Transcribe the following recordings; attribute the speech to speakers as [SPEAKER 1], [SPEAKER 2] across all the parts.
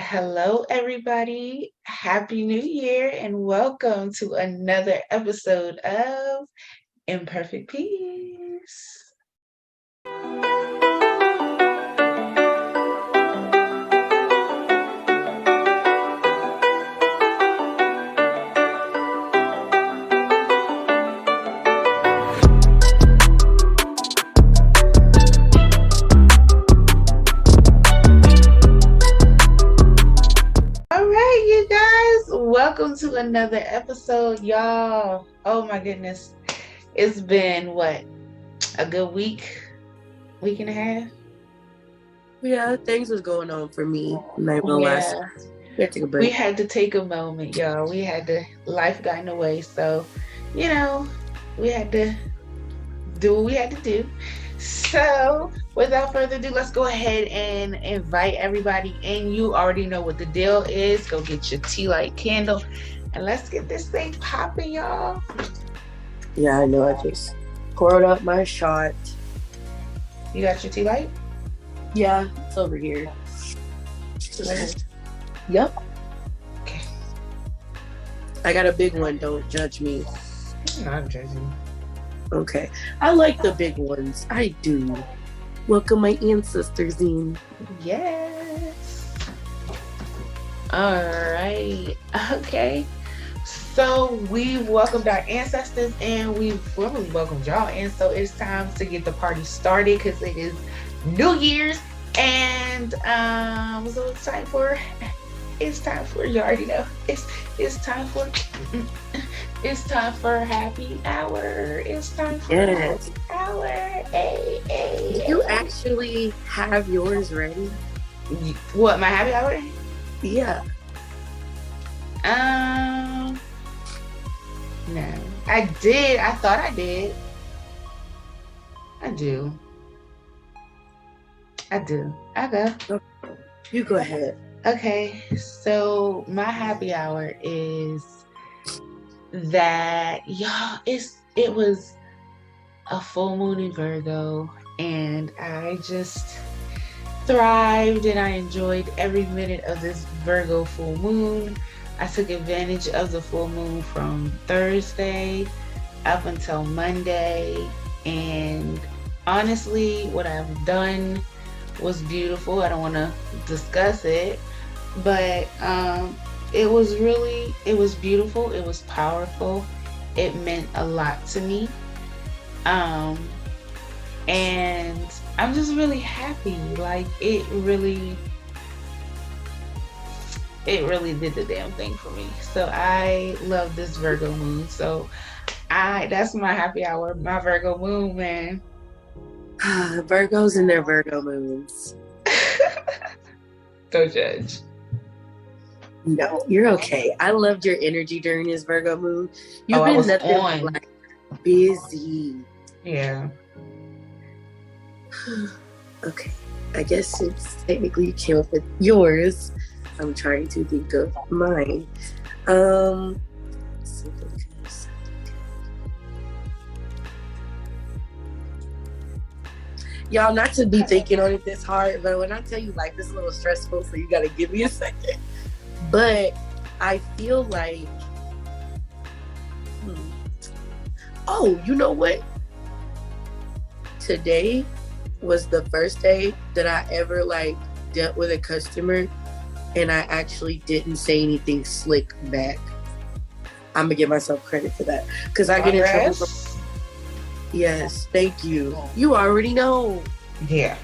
[SPEAKER 1] Hello, everybody. Happy New Year, and welcome to another episode of Imperfect Peace. All right, you guys, welcome to another episode, y'all. Oh my goodness. It's been what, a good week and a half?
[SPEAKER 2] Yeah, things was going on for me. Not gonna lie.
[SPEAKER 1] Yeah,
[SPEAKER 2] We had to take a
[SPEAKER 1] we
[SPEAKER 2] break.
[SPEAKER 1] had to take a moment, y'all. Life got in the way. So, you know, we had to do what we had to do. So, without further ado, let's go ahead and invite everybody in. You already know what the deal is. Go get your tea light candle and let's get this thing popping, y'all.
[SPEAKER 2] Yeah, I know. I just poured up my shot.
[SPEAKER 1] You got your tea light?
[SPEAKER 2] Yeah, it's over here.
[SPEAKER 1] Where?
[SPEAKER 2] Yep.
[SPEAKER 1] Okay.
[SPEAKER 2] I got a big one. Don't judge me.
[SPEAKER 1] I'm not judging.
[SPEAKER 2] Okay. I like the big ones. I do. Welcome my ancestors in.
[SPEAKER 1] Yes. All right. Okay. So we've welcomed our ancestors and we've welcomed y'all in. So it's time to get the party started because it is New Year's and so it's time for you already know it's time for happy hour. It's time for
[SPEAKER 2] Yes.
[SPEAKER 1] happy hour. Hey.
[SPEAKER 2] Do you actually have yours ready?
[SPEAKER 1] What, my happy hour?
[SPEAKER 2] Yeah.
[SPEAKER 1] No. I did. I thought I did. I do. I go.
[SPEAKER 2] You go ahead.
[SPEAKER 1] Okay. So my happy hour is that it was a full moon in Virgo and I just thrived and I enjoyed every minute of this Virgo full moon. I took advantage of the full moon from Thursday up until Monday, and honestly, what I've done was beautiful. I don't want to discuss it, but it was beautiful. It was powerful. It meant a lot to me. And I'm just really happy. Like it really did the damn thing for me. So I love this Virgo moon. So that's my happy hour, my Virgo moon, man.
[SPEAKER 2] Virgos and their Virgo moons.
[SPEAKER 1] Don't judge.
[SPEAKER 2] No, you're okay. I loved your energy during this Virgo moon. You've
[SPEAKER 1] I
[SPEAKER 2] been
[SPEAKER 1] was
[SPEAKER 2] nothing
[SPEAKER 1] on.
[SPEAKER 2] but, like, busy.
[SPEAKER 1] Yeah.
[SPEAKER 2] Okay. I guess since technically you came up with yours, I'm trying to think of mine. Y'all, not to be thinking on it this hard, but when I tell you life is a little stressful, so you gotta give me a second. But I feel like, oh, you know what? Today was the first day that I ever dealt with a customer and I actually didn't say anything slick back. I'm gonna give myself credit for that because I get in trouble. Yes, thank you. You already know.
[SPEAKER 1] Yeah,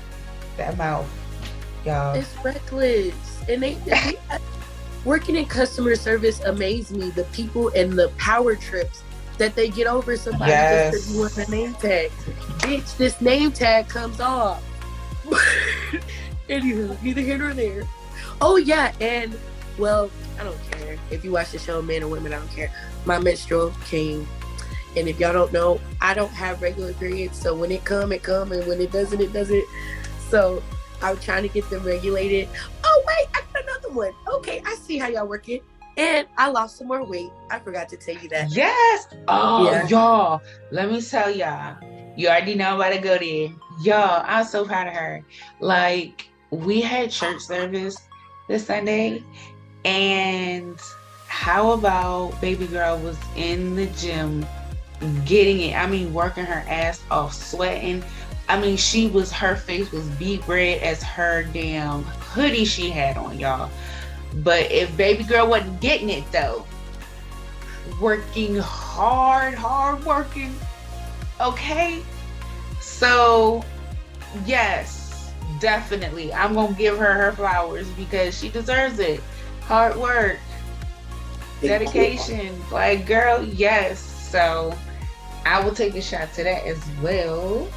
[SPEAKER 1] that mouth, y'all.
[SPEAKER 2] It's reckless, and they working in customer service amazed me. The people and the power trips that they get over somebody just because you want the name tag. Bitch, this name tag comes off. Anywho, neither here nor there. Oh yeah, and well, I don't care. If you watch the show Men or Women, I don't care. My menstrual came. And if y'all don't know, I don't have regular periods. So when it come, and when it doesn't, it doesn't. So I'm trying to get them regulated. Oh wait, I got another one. Okay, I see how y'all work it. And I lost some more weight. I forgot to tell you that.
[SPEAKER 1] Yes. Oh,
[SPEAKER 2] yeah.
[SPEAKER 1] Y'all, let me tell y'all. You already know I'm about to go there. Y'all, I'm so proud of her. Like, we had church service this Sunday. And how about baby girl was in the gym getting it? I mean, working her ass off, sweating. I mean, her face was beet red as her damn hoodie she had on, y'all. But if baby girl wasn't getting it though, working hard working, okay? So, yes, definitely. I'm going to give her flowers because she deserves it. Hard work, dedication. Like, girl, yes. So, I will take a shot to that as well.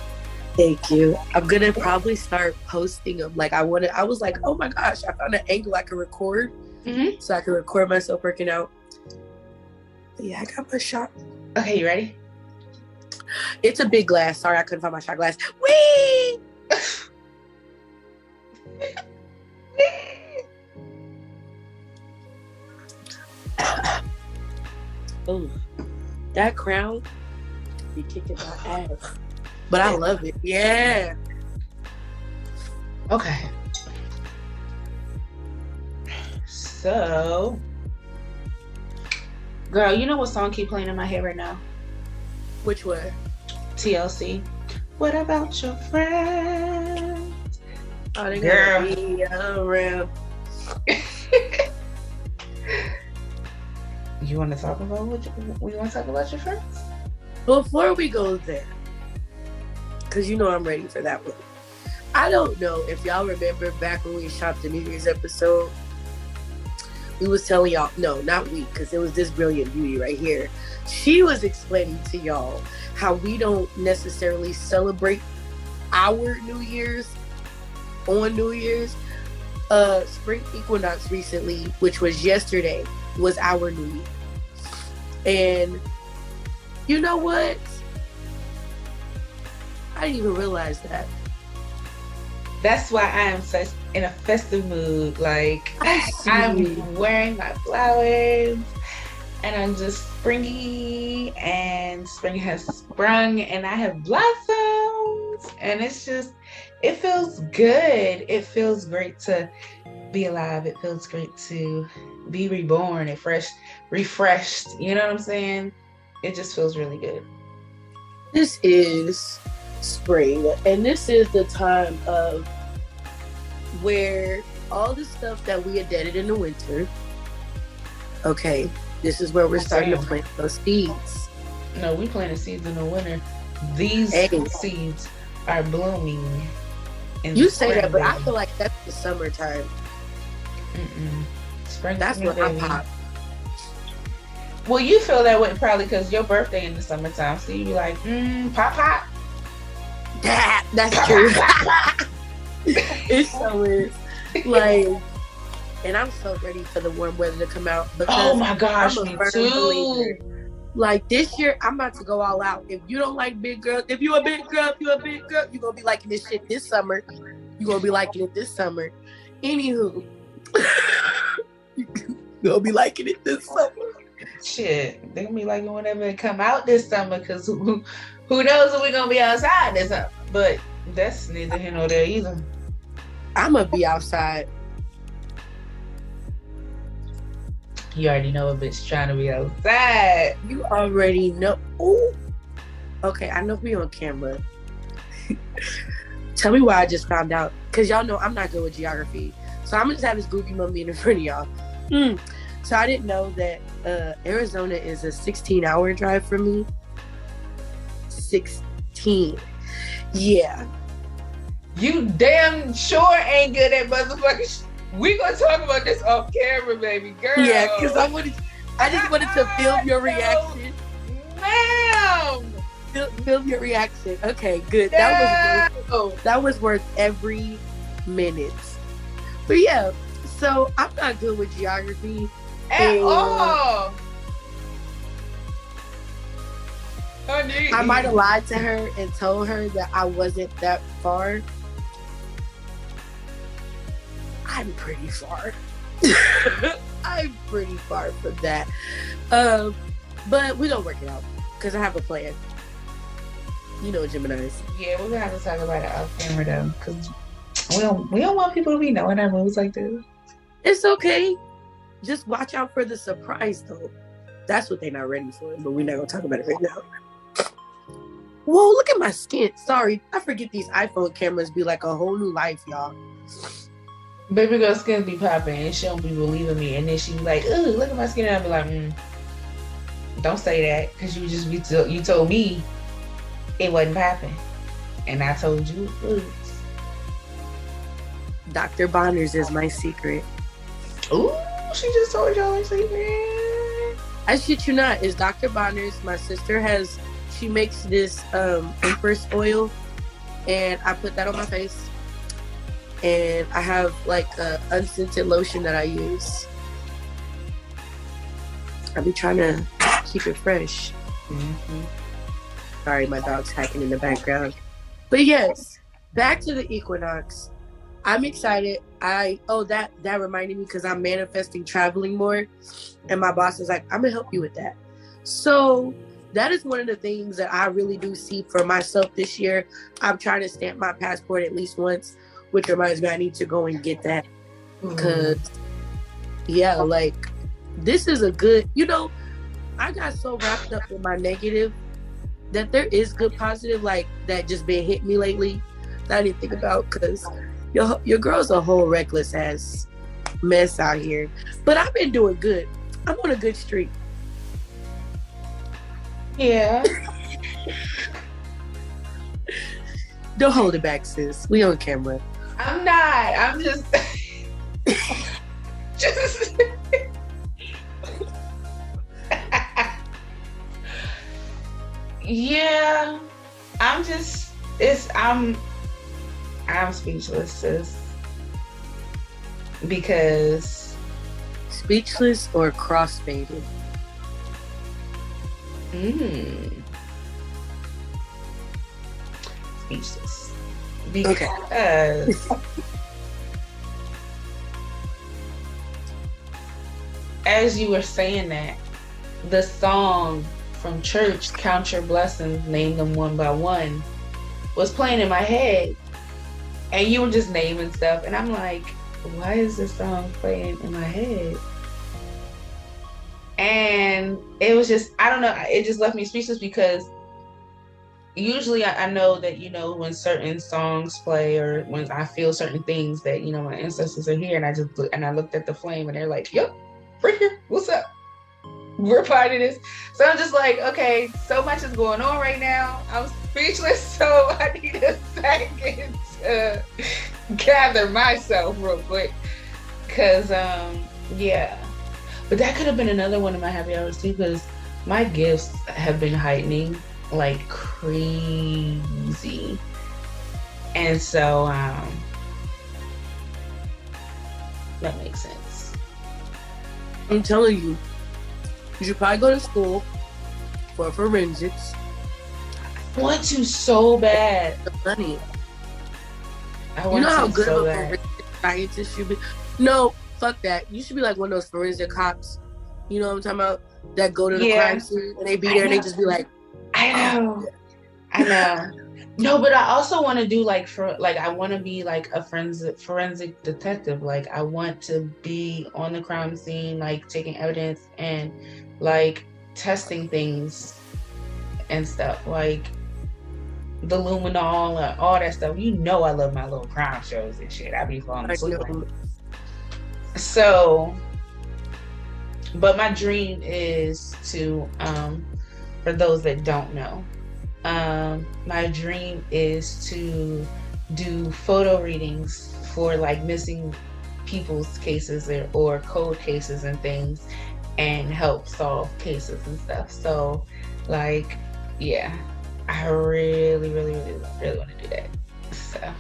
[SPEAKER 2] Thank you. I'm gonna probably start posting them. Like I was like, oh my gosh, I found an angle I can record, so I can record myself working out. But yeah, I got my shot.
[SPEAKER 1] Okay, you ready?
[SPEAKER 2] It's a big glass. Sorry, I couldn't find my shot glass. Whee! Oh, that crown be kicking my ass. But I love it. Yeah.
[SPEAKER 1] Okay. So, girl, you know what song keep playing in my head right now?
[SPEAKER 2] Which one?
[SPEAKER 1] TLC. What about your friends?
[SPEAKER 2] Oh, they gotta be around.
[SPEAKER 1] You want to talk about your friends?
[SPEAKER 2] Before we go there, because you know I'm ready for that one. I don't know if y'all remember back when we shot the New Year's episode, we was telling y'all, no, not we, because it was this brilliant beauty right here. She was explaining to y'all how we don't necessarily celebrate our New Year's on New Year's. Spring equinox recently, which was yesterday, was our New Year. And you know what? I didn't even realize that.
[SPEAKER 1] That's why I am such in a festive mood. Like, I'm wearing my flowers and I'm just springy, and spring has sprung and I have blossoms, and it feels good. It feels great to be alive. It feels great to be reborn and refreshed. You know what I'm saying? It just feels really good.
[SPEAKER 2] This is spring, and this is the time of where all the stuff that we had deaded in the winter, okay, this is where we're starting to plant those seeds.
[SPEAKER 1] No, we planted seeds in the winter. These seeds are blooming in
[SPEAKER 2] you
[SPEAKER 1] the
[SPEAKER 2] say
[SPEAKER 1] spring,
[SPEAKER 2] that, but
[SPEAKER 1] baby.
[SPEAKER 2] I feel like that's the summertime.
[SPEAKER 1] Spring,
[SPEAKER 2] that's when I pop.
[SPEAKER 1] Well, you feel that way probably because your birthday in the summertime, so you be like, pop.
[SPEAKER 2] That's true. It so is. Like, and I'm so ready for the warm weather to come out.
[SPEAKER 1] Oh my gosh,
[SPEAKER 2] I'm a
[SPEAKER 1] me
[SPEAKER 2] firm
[SPEAKER 1] too.
[SPEAKER 2] believer. Like this year, I'm about to go all out. If you don't like big girls, if you're a big girl, you're gonna be liking this shit this summer. You're gonna be liking it this summer. Anywho, you're gonna be liking it this summer.
[SPEAKER 1] Shit, they gonna be liking whenever it come out this summer, because who knows if we're gonna be outside this summer. But that's neither here nor there either.
[SPEAKER 2] I'm gonna be outside.
[SPEAKER 1] You already know a bitch trying to be outside.
[SPEAKER 2] You already know. Ooh. Okay, I know we on camera. Tell me why I just found out. Because y'all know I'm not good with geography. So I'm going to just have this goofy mummy in front of y'all. So I didn't know that Arizona is a 16-hour drive from me. 16. Yeah.
[SPEAKER 1] You damn sure ain't good at motherfucking We gonna talk about this off camera, baby girl.
[SPEAKER 2] Yeah, because I just wanted to film your reaction.
[SPEAKER 1] Ma'am!
[SPEAKER 2] Film your reaction. Okay, good. That was worth every minute. But yeah, so I'm not good with geography.
[SPEAKER 1] At all. Honey.
[SPEAKER 2] I might have lied to her and told her that I wasn't that far. I'm pretty far. I'm pretty far from that. But we don't work it out because I have a plan. You know, Geminis.
[SPEAKER 1] Yeah, we're gonna have to talk about it off camera though, because we don't want people to be knowing our moves like this.
[SPEAKER 2] It's okay. Just watch out for the surprise, though. That's what they're not ready for, but we're not going to talk about it right now. Whoa, look at my skin. Sorry, I forget these iPhone cameras be like a whole new life, y'all.
[SPEAKER 1] Baby girl skin be popping and she don't be believing me. And then she be like, ooh, look at my skin. And I be like, don't say that. Because you told me it wasn't popping. And I told you it was. Dr.
[SPEAKER 2] Bonners is my secret.
[SPEAKER 1] Ooh, she just told y'all her secret.
[SPEAKER 2] I shit you not. It's Dr. Bonners. My sister she makes this Empress oil. And I put that on my face. And I have like a unscented lotion that I use. I be trying to keep it fresh. Mm-hmm. Sorry, my dog's hacking in the background. But yes, back to the equinox. I'm excited. That reminded me because I'm manifesting traveling more. And my boss is like, I'm going to help you with that. So that is one of the things that I really do see for myself this year. I'm trying to stamp my passport at least once, which reminds me I need to go and get that. Because, like, this is a good, I got so wrapped up in my negative that there is good positive, like, that just been hitting me lately that I didn't think about because your girl's a whole reckless ass mess out here. But I've been doing good. I'm on a good streak.
[SPEAKER 1] Yeah.
[SPEAKER 2] Don't hold it back, sis. We on camera.
[SPEAKER 1] I'm not. I'm just... Yeah. I'm speechless, sis. Because...
[SPEAKER 2] Speechless or crossfaded?
[SPEAKER 1] Speechless. Because as you were saying that, the song from church, Count Your Blessings, Name Them One by One, was playing in my head. And you were just naming stuff. And I'm like, why is this song playing in my head? And it was just, I don't know, it just left me speechless because usually I know that, when certain songs play or when I feel certain things that, my ancestors are here, and I looked at the flame and they're like, yep, we're here, what's up? We're part of this. So I'm just like, okay, so much is going on right now. I'm speechless, so I need a second to gather myself real quick. Because, yeah. But that could have been another one of my happy hours too, because my gifts have been heightening like crazy. And so, that makes sense.
[SPEAKER 2] I'm telling you, you should probably go to school for forensics.
[SPEAKER 1] I want to so bad.
[SPEAKER 2] The money.
[SPEAKER 1] I want
[SPEAKER 2] how good
[SPEAKER 1] so
[SPEAKER 2] of a
[SPEAKER 1] bad.
[SPEAKER 2] forensic scientist should be? No, fuck that. You should be like one of those forensic cops. You know what I'm talking about? That go to the crime scene and they be there and they just be like,
[SPEAKER 1] I know. No, but I also want to do I want to be like a forensic detective. Like I want to be on the crime scene, like taking evidence and like testing things and stuff, like the luminol and all that stuff. I love my little crime shows and shit. I be falling asleep. So, but my dream is to, for those that don't know, my dream is to do photo readings for like missing people's cases or cold cases and things and help solve cases and stuff. So like, yeah, I really, really, really, really want to do that. So.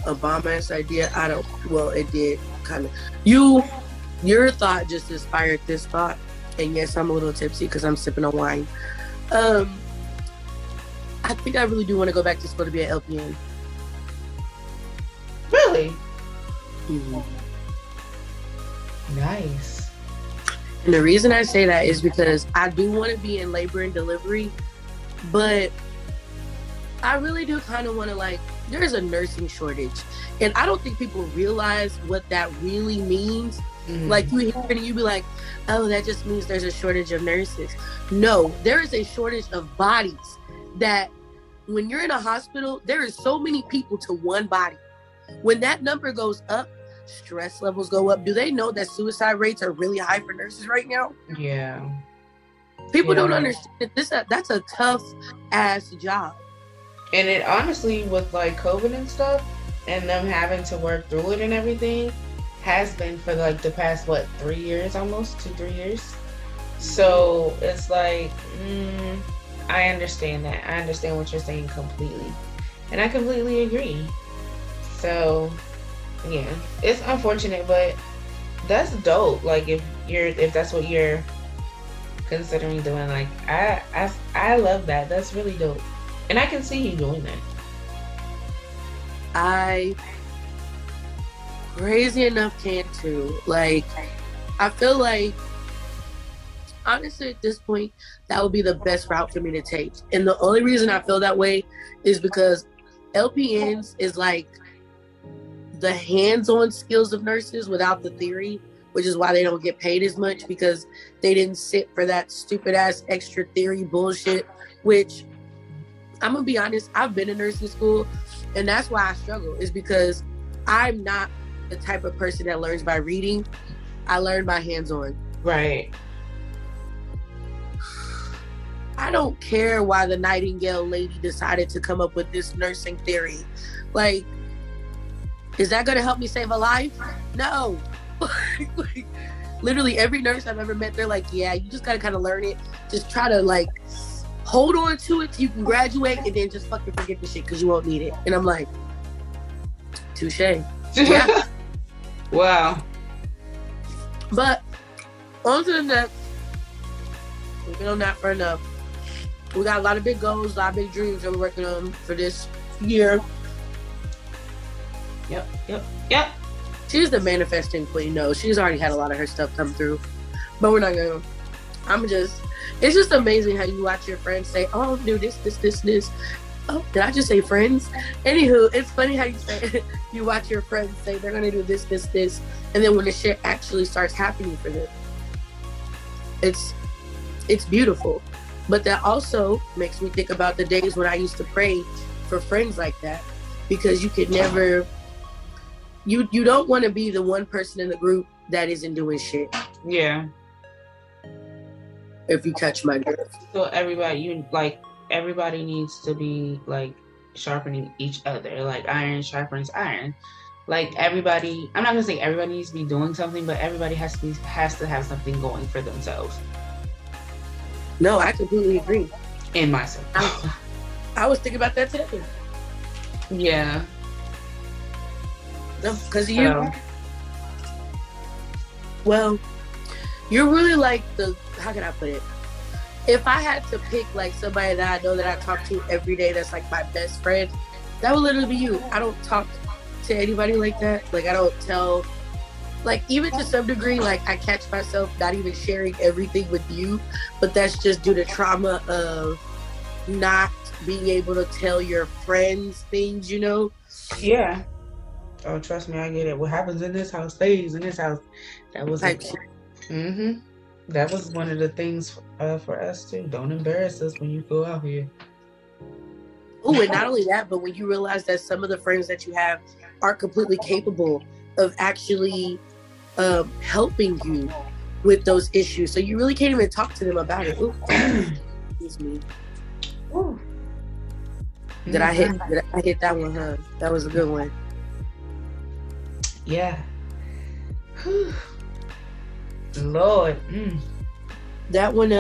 [SPEAKER 2] A bomb-ass idea. It did kind of. Your thought just inspired this thought. And yes, I'm a little tipsy because I'm sipping on wine. I think I really do want to go back to school to be an LPN.
[SPEAKER 1] Really?
[SPEAKER 2] Mm-hmm.
[SPEAKER 1] Nice.
[SPEAKER 2] And the reason I say that is because I do want to be in labor and delivery, but I really do kind of want to there's a nursing shortage. And I don't think people realize what that really means. Like, you hear it and you be like, oh, that just means there's a shortage of nurses. No, there is a shortage of bodies. That when you're in a hospital, there is so many people to one body. When that number goes up, stress levels go up. Do they know that suicide rates are really high for nurses right now?
[SPEAKER 1] Yeah.
[SPEAKER 2] People don't understand that's a tough ass job.
[SPEAKER 1] And it honestly, with like COVID and stuff, and them having to work through it and everything, has been for like the past 3 years, almost 2-3 years. So it's like, I understand that. I understand what you're saying completely, and I completely agree. So yeah, it's unfortunate, but that's dope. Like, if that's what you're considering doing, like, I love that. That's really dope, and I can see you doing that.
[SPEAKER 2] I crazy enough can too. Like, I feel like honestly at this point that would be the best route for me to take. And the only reason I feel that way is because LPNs is like the hands-on skills of nurses without the theory, which is why they don't get paid as much, because they didn't sit for that stupid ass extra theory bullshit. Which, I'm gonna be honest, I've been in nursing school, and that's why I struggle, is because I'm not the type of person that learns by reading. I learn by hands-on.
[SPEAKER 1] Right.
[SPEAKER 2] I don't care why the Nightingale lady decided to come up with this nursing theory. Like, is that going to help me save a life? No. Like, literally every nurse I've ever met, they're like, yeah, you just got to kind of learn it. Just try to like hold on to it till you can graduate, and then just fucking forget the shit because you won't need it. And I'm like, touche. Yeah.
[SPEAKER 1] Wow.
[SPEAKER 2] But on to the next. We've been on that for enough. We got a lot of big goals, a lot of big dreams that we're working on for this year.
[SPEAKER 1] Yep.
[SPEAKER 2] She's the manifesting queen. No, she's already had a lot of her stuff come through. But we're not gonna. It's just amazing how you watch your friends say, oh, do this. Oh, did I just say friends? Anywho, it's funny how you say you watch your friends say they're gonna do this, and then when the shit actually starts happening for them, it's beautiful. But that also makes me think about the days when I used to pray for friends like that, because you could never, you don't want to be the one person in the group that isn't doing shit.
[SPEAKER 1] Yeah.
[SPEAKER 2] If you catch my drift.
[SPEAKER 1] So everybody needs to be like sharpening each other. Like iron sharpens iron. Like everybody, I'm not gonna say everybody needs to be doing something, but everybody has to have something going for themselves.
[SPEAKER 2] No, I completely agree.
[SPEAKER 1] In myself.
[SPEAKER 2] I was thinking about that today.
[SPEAKER 1] Yeah.
[SPEAKER 2] No, because of you. Well, you're really like how can I put it? If I had to pick like somebody that I know that I talk to every day that's like my best friend, that would literally be you. I don't talk to anybody like that. Like, I don't tell, like, even to some degree, like, I catch myself not even sharing everything with you, but that's just due to trauma of not being able to tell your friends things, you know?
[SPEAKER 1] Yeah. Oh, trust me, I get it. What happens in this house stays in this house. That was that was one of the things for us too. Don't embarrass us when you go out here.
[SPEAKER 2] Oh, and not only that, but when you realize that some of the friends that you have are completely capable of actually helping you with those issues. So you really can't even talk to them about it. Ooh. Excuse me. Ooh. Did I hit that one, huh? That was a good one.
[SPEAKER 1] Yeah. Lord.
[SPEAKER 2] That one,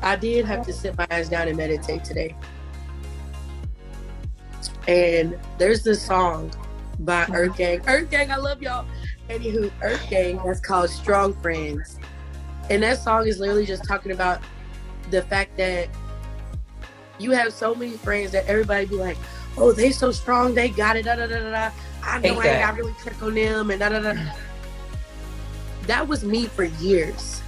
[SPEAKER 2] I did have to sit my ass down and meditate today. And there's this song by Earth Gang. Earth Gang, I love y'all. Anywho, Earth Gang, that's called Strong Friends. And that song is literally just talking about the fact that you have so many friends that everybody be like, oh, they so strong, they got it, da da da da da. I know I got really check on them and da da da. That was me for years.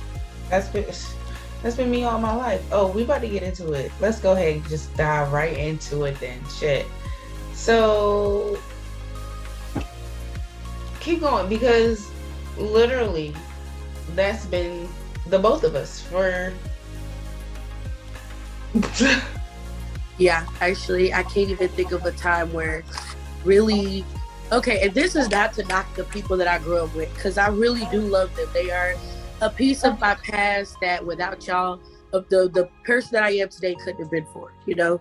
[SPEAKER 1] That's been me all my life. Oh, we about to get into it. Let's go ahead and just dive right into it then. Shit. So keep going because literally that's been the both of us for
[SPEAKER 2] Yeah, actually, I can't even think of a time where really, okay, and this is not to knock the people that I grew up with, because I really do love them. They are a piece of my past that without y'all, of the person that I am today couldn't have been for, you know?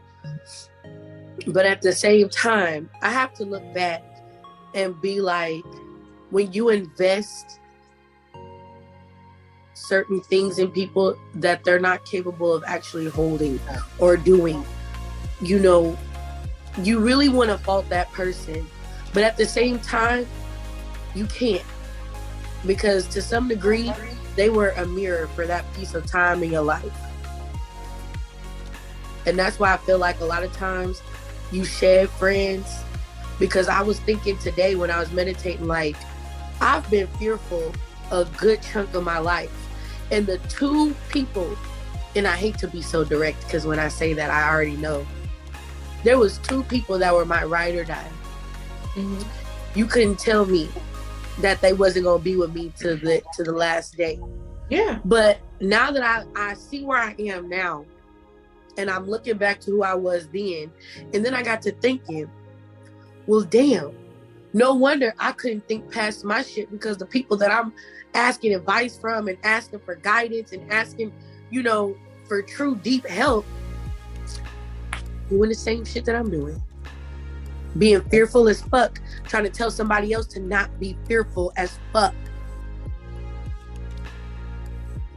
[SPEAKER 2] But at the same time, I have to look back and be like, when you invest certain things in people that they're not capable of actually holding or doing, you know, you really want to fault that person. But at the same time, you can't. Because to some degree, they were a mirror for that piece of time in your life. And that's why I feel like a lot of times you shed friends. Because I was thinking today when I was meditating, like, I've been fearful a good chunk of my life. And the two people, and I hate to be so direct because when I say that, I already know. There was two people that were my ride or die. Mm-hmm. You couldn't tell me that they wasn't going to be with me to the last day.
[SPEAKER 1] Yeah.
[SPEAKER 2] But now that I see where I am now, and I'm looking back to who I was then, and then I got to thinking, well, damn, no wonder I couldn't think past my shit, because the people that I'm asking advice from and asking for guidance and asking, you know, for true deep help, doing the same shit that I'm doing. Being fearful as fuck, trying to tell somebody else to not be fearful as fuck.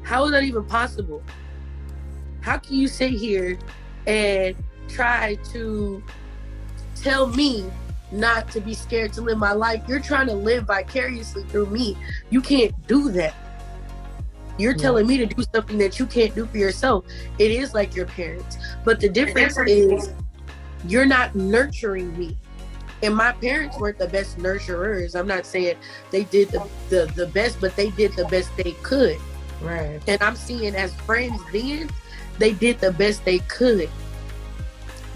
[SPEAKER 2] How is that even possible? How can you sit here and try to tell me not to be scared to live my life? You're trying to live vicariously through me. You can't do that. You're telling me to do something that you can't do for yourself. It is like your parents. But the difference is you're not nurturing me. And my parents weren't the best nurturers. I'm not saying they did the best, but they did the best they could.
[SPEAKER 1] Right.
[SPEAKER 2] And I'm seeing as friends then, they did the best they could.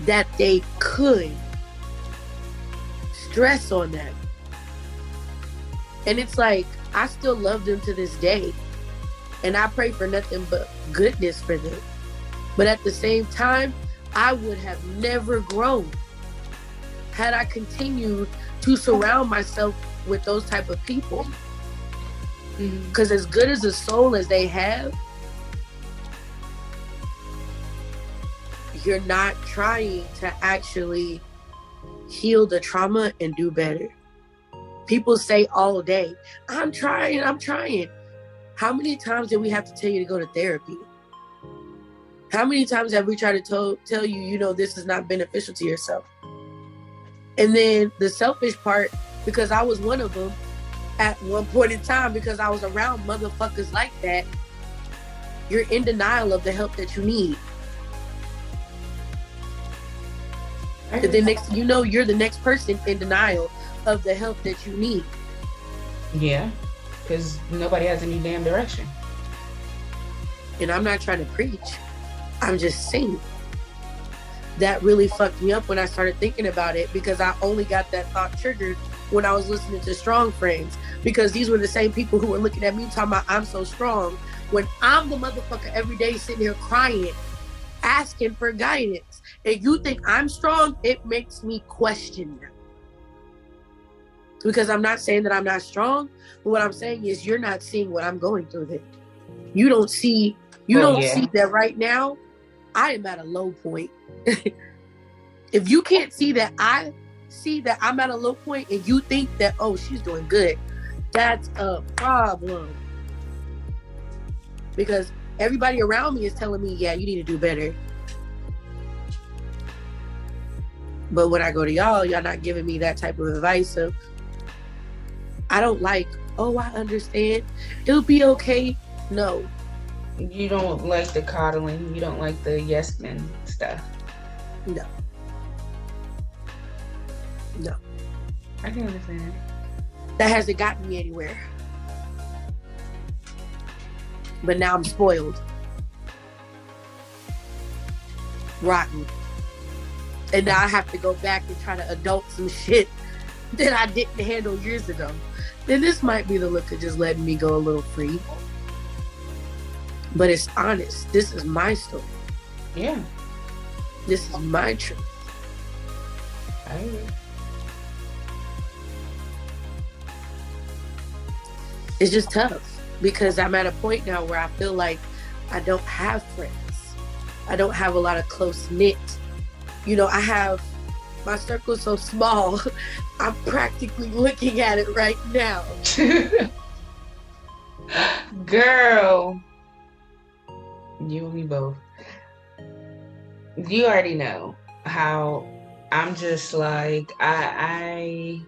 [SPEAKER 2] That they could. Stress on that. And it's like, I still love them to this day. And I pray for nothing but goodness for them. But at the same time, I would have never grown had I continued to surround myself with those type of people. Because as good as a soul as they have, you're not trying to actually heal the trauma and do better. People say all day, I'm trying. How many times did we have to tell you to go to therapy? How many times have we tried to tell you, you know, this is not beneficial to yourself? And then the selfish part, because I was one of them at one point in time, because I was around motherfuckers like that, you're in denial of the help that you need. And then next, you know, you're the next person in denial of the help that you need.
[SPEAKER 1] Yeah, because nobody has any damn direction.
[SPEAKER 2] And I'm not trying to preach. I'm just saying. That really fucked me up when I started thinking about it, because I only got that thought triggered when I was listening to Strong Friends, because these were the same people who were looking at me talking about I'm so strong, when I'm the motherfucker every day sitting here crying, asking for guidance. And you think I'm strong, it makes me question them. Because I'm not saying that I'm not strong, but what I'm saying is you're not seeing what I'm going through then. You don't see that right now I am at a low point. If you can't see that I see that I'm at a low point and you think that, oh, she's doing good, that's a problem. Because everybody around me is telling me, yeah, you need to do better. But when I go to y'all not giving me that type of advice. So I don't like, oh, I understand, it'll be okay. No.
[SPEAKER 1] You don't like the coddling. You don't like the yes men stuff.
[SPEAKER 2] No.
[SPEAKER 1] I can understand.
[SPEAKER 2] That hasn't gotten me anywhere. But now I'm spoiled. Rotten. And now I have to go back and try to adult some shit that I didn't handle years ago. Then this might be the look of just letting me go a little free. But it's honest. This is my story.
[SPEAKER 1] Yeah.
[SPEAKER 2] This is my truth.
[SPEAKER 1] I agree.
[SPEAKER 2] It's just tough because I'm at a point now where I feel like I don't have friends. I don't have a lot of close knit. You know, I have my circle so small. I'm practically looking at it right now.
[SPEAKER 1] Girl, you and me both. You already know how I'm just like, I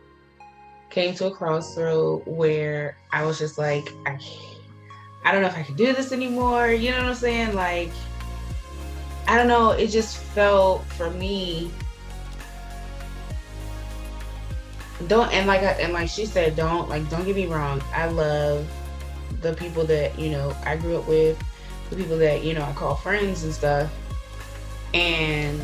[SPEAKER 1] came to a crossroad where I was just like, I don't know if I can do this anymore. You know what I'm saying? Like, I don't know. It just felt for me. And like she said, don't get me wrong. I love the people that, you know, I grew up with, the people that, you know, I call friends and stuff. And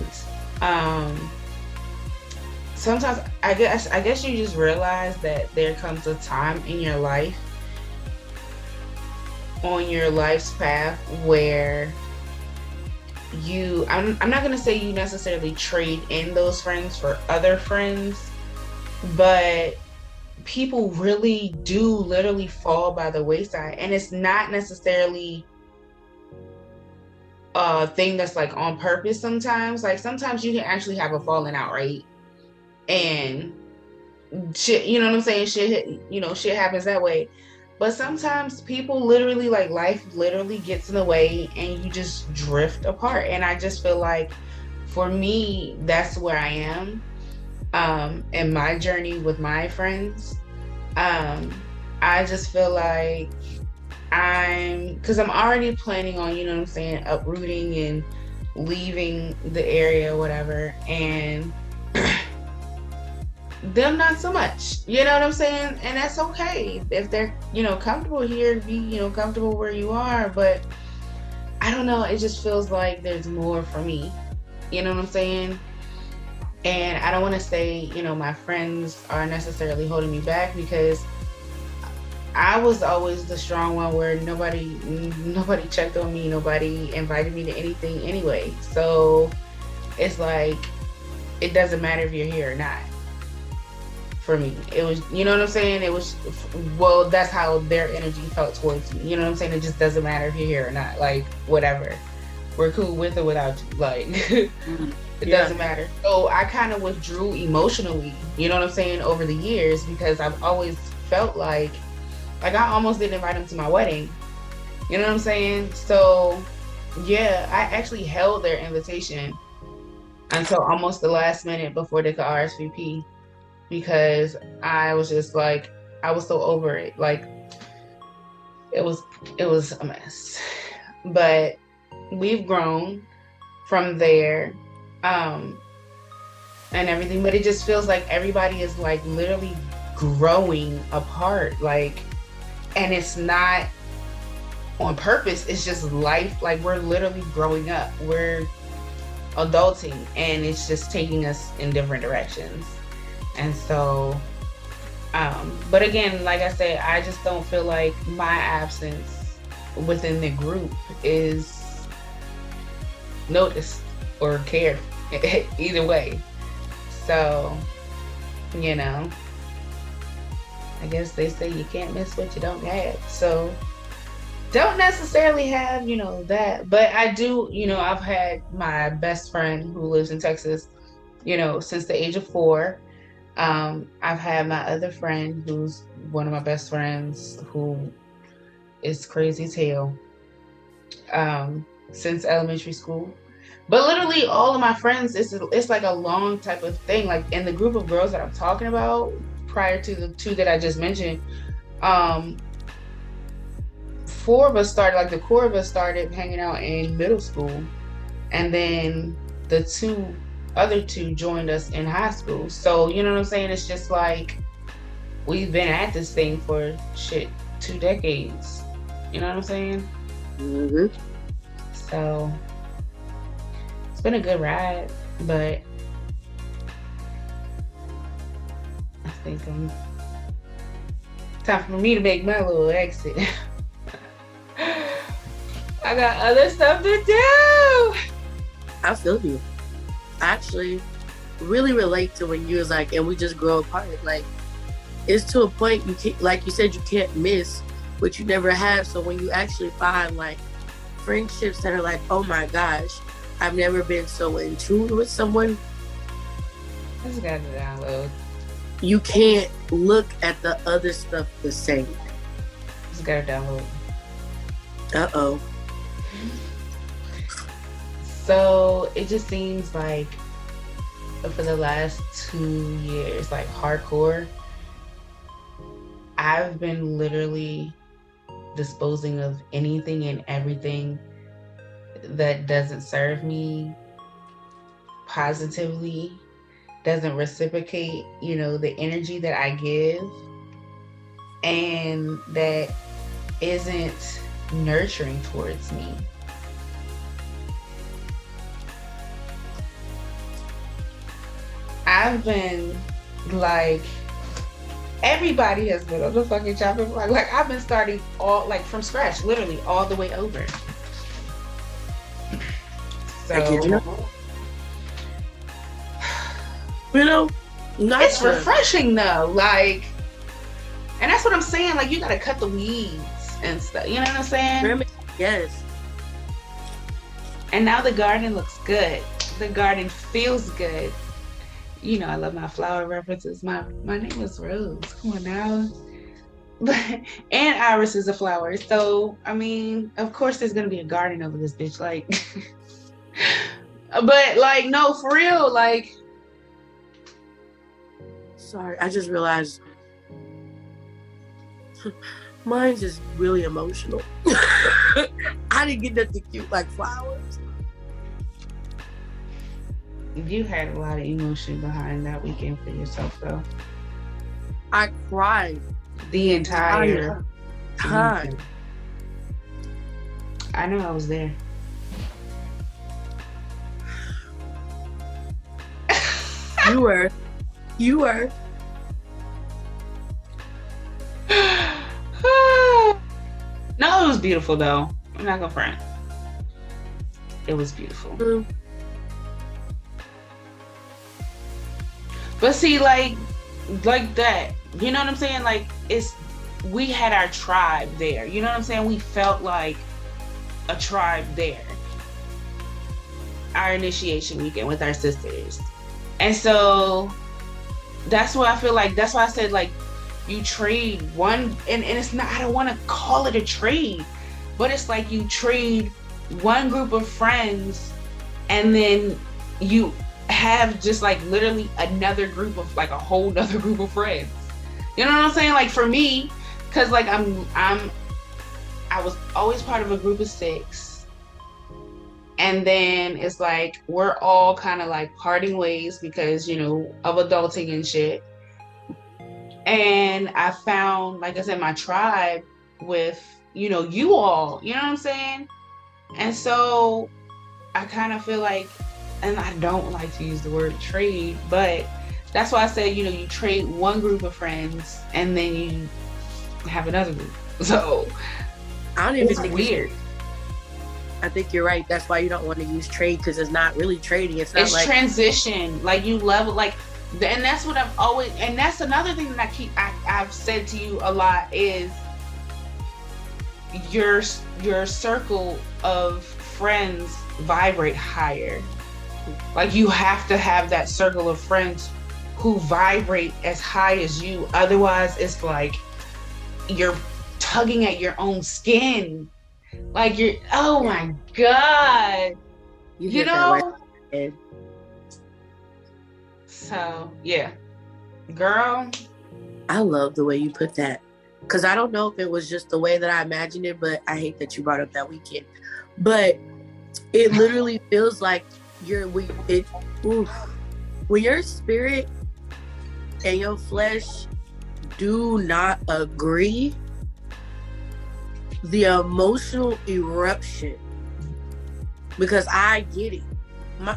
[SPEAKER 1] sometimes I guess you just realize that there comes a time in your life, on your life's path, where I'm not gonna say you necessarily trade in those friends for other friends, but people really do literally fall by the wayside. And it's not necessarily a thing that's like on purpose. Sometimes you can actually have a falling out, right? And shit, you know what I'm saying? Shit happens that way. But sometimes people literally, like, life literally gets in the way and you just drift apart. And I just feel like for me, that's where I am in my journey with my friends. I just feel like because I'm already planning on, you know what I'm saying, uprooting and leaving the area or whatever. And them not so much, you know what I'm saying? And that's okay if they're, you know, comfortable here, be, you know, comfortable where you are. But I don't know, it just feels like there's more for me, you know what I'm saying? And I don't want to say, you know, my friends are necessarily holding me back, because I was always the strong one where nobody checked on me, nobody invited me to anything anyway. So it's like, it doesn't matter if you're here or not. For me, it was, you know what I'm saying? It was, well, that's how their energy felt towards me. You know what I'm saying? It just doesn't matter if you're here or not. Like, whatever. We're cool with or without you. Like, it doesn't matter. So I kind of withdrew emotionally, you know what I'm saying, over the years, because I've always felt like I almost didn't invite them to my wedding. You know what I'm saying? So, yeah, I actually held their invitation until almost the last minute before they could RSVP. Because I was just like, I was so over it. Like, it was a mess. But we've grown from there, and everything. But it just feels like everybody is like literally growing apart. Like, and it's not on purpose. It's just life. Like, we're literally growing up. We're adulting, and it's just taking us in different directions. And so, but again, like I said, I just don't feel like my absence within the group is noticed or cared either way. So, you know, I guess they say you can't miss what you don't have. So, don't necessarily have, you know, that. But I do, you know, I've had my best friend who lives in Texas, you know, since the age of 4. I've had my other friend who's one of my best friends, who is crazy as hell, since elementary school. But literally all of my friends, it's like a long type of thing. Like, in the group of girls that I'm talking about, prior to the 2 that I just mentioned, 4 of us started, like the core of us started hanging out in middle school. And then the other two joined us in high school. So, you know what I'm saying? It's just like, we've been at this thing for 2 decades. You know what I'm saying? So, it's been a good ride, but think I'm time for me to make my little exit. I got other stuff to do.
[SPEAKER 2] I feel you. I actually really relate to when you was like, and we just grow apart. Like, it's to a point you can't, like you said, you can't miss what you never had. So when you actually find like friendships that are like, oh my gosh, I've never been so in tune with someone.
[SPEAKER 1] I just got to download.
[SPEAKER 2] You can't look at the other stuff the same.
[SPEAKER 1] Just got to download.
[SPEAKER 2] Uh-oh.
[SPEAKER 1] So it just seems like for the last 2 years, like hardcore, I've been literally disposing of anything and everything that doesn't serve me positively, doesn't reciprocate, the energy that I give, and that isn't nurturing towards me. I've been like, everybody has been on the fucking chopping block. Like, I've been starting all, like, from scratch, literally all the way over. So, it's refreshing though. Like, and that's what I'm saying. Like, you gotta cut the weeds and stuff. You know what I'm saying?
[SPEAKER 2] Yes.
[SPEAKER 1] And now the garden looks good. The garden feels good. I love my flower references. My name is Rose. Come on now. And Iris is a flower. So, I mean, of course there's going to be a garden over this bitch. Like, but like, no, for real. Like,
[SPEAKER 2] sorry, I just realized mine's just really emotional. I didn't get nothing cute like flowers.
[SPEAKER 1] You had a lot of emotion behind that weekend for yourself, though.
[SPEAKER 2] I cried
[SPEAKER 1] the entire
[SPEAKER 2] time.
[SPEAKER 1] I know I was there.
[SPEAKER 2] You were.
[SPEAKER 1] No, it was beautiful, though. I'm not gonna front. It was beautiful.
[SPEAKER 2] Mm.
[SPEAKER 1] But see, like that, you know what I'm saying? Like, we had our tribe there. You know what I'm saying? We felt like a tribe there. Our initiation weekend with our sisters. And so that's why I feel like, that's why I said, like, you trade one, and it's not, I don't want to call it a trade, but it's like you trade one group of friends and then you have just like literally another group of, like, a whole nother group of friends. You know what I'm saying? Like, for me, because like I was always part of a group of 6, and then it's like we're all kind of like parting ways because of adulting and shit. And I found, like I said, my tribe with you all, you know what I'm saying? And so I kind of feel like, and I don't like to use the word trade, but that's why I said, you trade one group of friends and then you have another group. So
[SPEAKER 2] I don't even think
[SPEAKER 1] weird.
[SPEAKER 2] I think you're right. That's why you don't want to use trade, because it's not really trading. It's like
[SPEAKER 1] transition. Like, you level, like, and that's what I've always, and that's another thing that I've said to you a lot is your circle of friends vibrate higher. Like, you have to have that circle of friends who vibrate as high as you. Otherwise, it's like you're tugging at your own skin. Like, you're, oh my God. You know?
[SPEAKER 2] Right.
[SPEAKER 1] So, yeah. Girl.
[SPEAKER 2] I love the way you put that. Because I don't know if it was just the way that I imagined it, but I hate that you brought up that weekend. But it literally feels like when your spirit and your flesh do not agree, the emotional eruption, because I get it.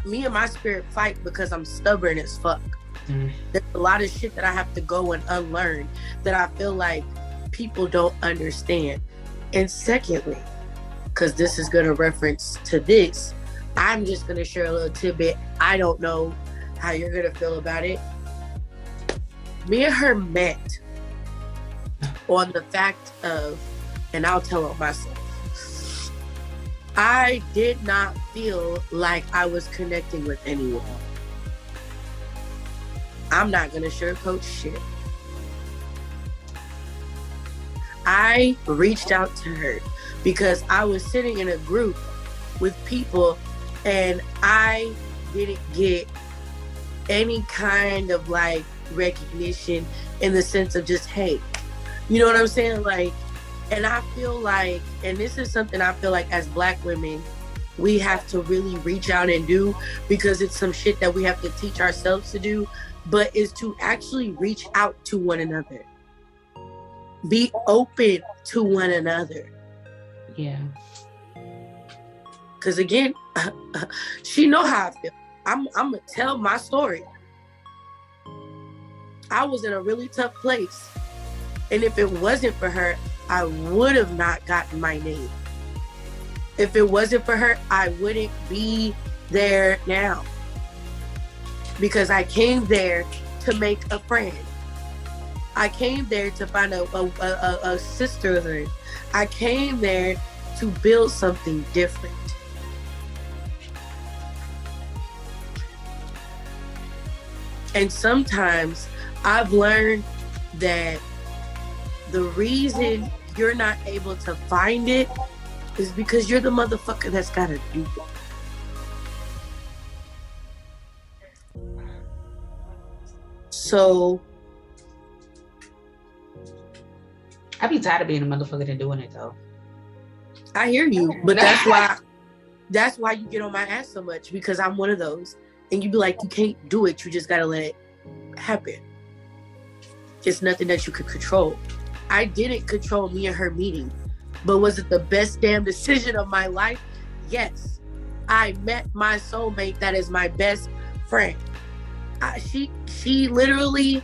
[SPEAKER 2] Me and my spirit fight because I'm stubborn as fuck. There's a lot of shit that I have to go and unlearn that I feel like people don't understand. And secondly, because this is going to reference to this, I'm just going to share a little tidbit. I don't know how you're going to feel about it. Me and her met on the fact of, and I'll tell on myself, I did not feel like I was connecting with anyone. I'm not going to sugarcoat shit. I reached out to her because I was sitting in a group with people and I didn't get any kind of like recognition in the sense of just, hey, you know what I'm saying? Like, and I feel like, and this is something I feel like as Black women, we have to really reach out and do, because it's some shit that we have to teach ourselves to do, but is to actually reach out to one another. Be open to one another.
[SPEAKER 1] Yeah.
[SPEAKER 2] Because again, she know how I feel. I'm going to tell my story. I was in a really tough place. And if it wasn't for her, I would have not gotten my name. If it wasn't for her, I wouldn't be there now. Because I came there to make a friend. I came there to find a sisterhood. I came there to build something different. And sometimes I've learned that the reason you're not able to find it is because you're the motherfucker that's got to do it. So
[SPEAKER 1] I be tired of being a motherfucker and doing it though.
[SPEAKER 2] I hear you, but that's why you get on my ass so much, because I'm one of those. And you be like, you can't do it. You just got to let it happen. It's nothing that you could control. I didn't control me and her meeting, but was it the best damn decision of my life? Yes. I met my soulmate that is my best friend. She literally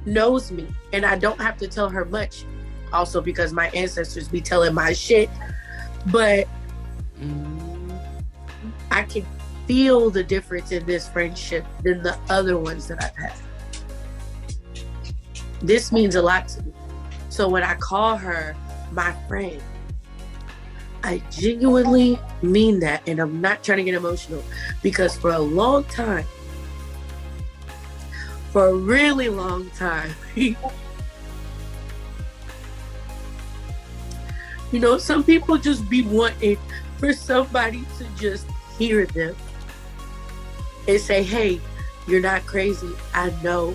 [SPEAKER 2] knows me, and I don't have to tell her much. Also because my ancestors be telling my shit, but I can feel the difference in this friendship than the other ones that I've had. This means a lot to me. So when I call her my friend, I genuinely mean that, and I'm not trying to get emotional, because for a long time, for a really long time, you know, some people just be wanting for somebody to just hear them and say, hey, you're not crazy. I know